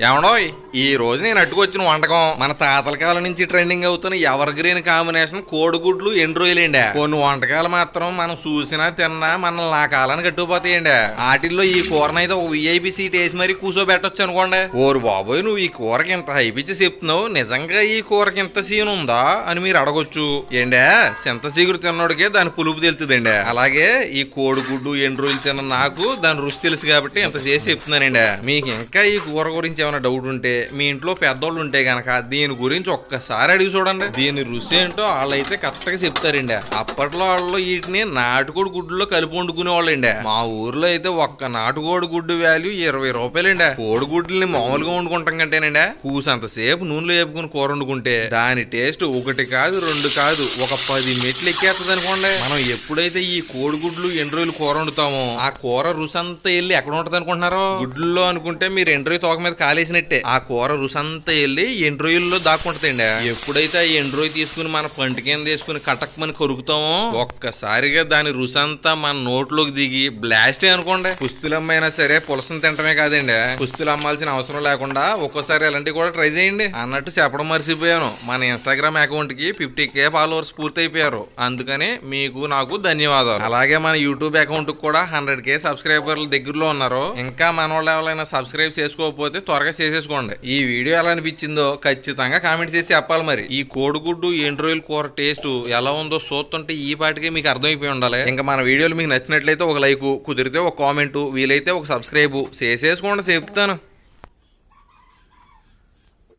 ఏమడోయ్ ఈ రోజు నేను అట్టుకొచ్చిన వంటకం మన తాతల కాలం నుంచి ట్రెండింగ్ అవుతున్న ఎవర్ గ్రీన్ కాంబినేషన్ కోడిగుడ్లు ఎండ్రోయిలండి. కొన్ని వంటకాలు మాత్రం మనం చూసినా తిన్నా మన నా కాలానికి కట్టుకుపోతాయండి. వాటిల్లో ఈ కూరనైతే ఒక విఐపి సీట్ వేసి మరీ కూర్చోబెట్టొచ్చు అనుకోండి. ఓరు బాబోయ్, నువ్వు ఈ కూరకి ఇంత హైపిచ్చి చెప్తున్నావు, నిజంగా ఈ కూరకి ఇంత సీన్ ఉందా అని మీరు అడగొచ్చు. ఏండే సింత సీగురు తిన్నోడికే దాని పులుపు తెలుతుందండి. అలాగే ఈ కోడిగుడ్డు ఎండ్రోయిలు తిన్న నాకు దాని రుచి తెలుసు కాబట్టి ఇంత చేసి చెప్తున్నానండి. మీకు ఇంకా ఈ కూర గురించి ఏమైనా డౌట్ ఉంటే మీ ఇంట్లో పెద్దోళ్ళు ఉంటే గనక దీని గురించి ఒక్కసారి అడిగి చూడండి. దీని రుచి ఏంటో వాళ్ళైతే కరెక్ట్గా చెప్తారండి. అప్పట్లో వాళ్ళు వీటిని నాటుకోడి గుడ్డులో కలిపి వండుకునే వాళ్ళండి. మా ఊర్లో అయితే ఒక్క నాటుకోడి గుడ్డు వాల్యూ 20 రూపాయలండి. కోడిగుడ్లని మామూలుగా వండుకుంటాం కంటేనండి కూసంతసేపు నూనెలో వేపుకుని కూర వండుకుంటే దాని టేస్ట్ ఒకటి కాదు రెండు కాదు ఒక 10 మెట్లు ఎక్కేస్తుంది అనుకోండి. మనం ఎప్పుడైతే ఈ కోడిగుడ్లు ఎండ్రోయిలు కూర వండుతామో ఆ కూర రుచి అంతా వెళ్ళి ఎక్కడ ఉంటది అనుకుంటున్నారో గుడ్లలో అనుకుంటే మీరు ఎండ్రోయి తోక మీద కాలేసినట్టే ఆ కూర రుచి అంతా వెళ్ళి ఎండ్రోయిల్లో దాక్కుంటదండి. ఎప్పుడైతే ఆ ఎండ్రోయి తీసుకుని మన పంట కింద తీసుకుని కటక్ మన కొరుకుతామో ఒక్కసారిగా దాని రుచి అంతా మన నోట్లోకి దిగి బ్లాస్ట్ అనుకోండి. పుస్తులమ్మైనా సరే పులసను తింటమే కాదండి, పుస్తులు అమ్మాల్సిన అవసరం లేకుండా ఒక్కోసారి ఇలాంటివి కూడా ట్రై చేయండి. అన్నట్టు చెప్పడం మర్చిపోయాను, మన ఇన్స్టాగ్రామ్ అకౌంట్ కి 50K ఫాలోవర్స్ పూర్తయిపోయారు. అందుకని మీకు నాకు ధన్యవాదాలు. అలాగే మన యూట్యూబ్ అకౌంట్ కూడా 100K సబ్స్క్రైబర్ల దగ్గరలో ఉన్నారు. ఇంకా మన వాళ్ళు ఎవరైనా సబ్స్క్రైబ్ చేసుకోకపోతే త్వరగా చేసేసుకోండి. ఈ వీడియో ఎలా అనిపించిందో ఖచ్చితంగా కామెంట్ చేసి చెప్పాలి. మరి ఈ కోడిగుడ్డు ఎండ్రోయిల్ కూర టేస్ట్ ఎలా ఉందో చూస్తుంటే ఈ పాటికే మీకు అర్థమైపోయి ఉండాలి. ఇంకా మన వీడియోలు మీకు నచ్చినట్లయితే ఒక లైక్, కుదిరితే ఒక కామెంట్, వీలైతే ఒక సబ్స్క్రైబ్ చేసేసుకోండి చెప్తాను.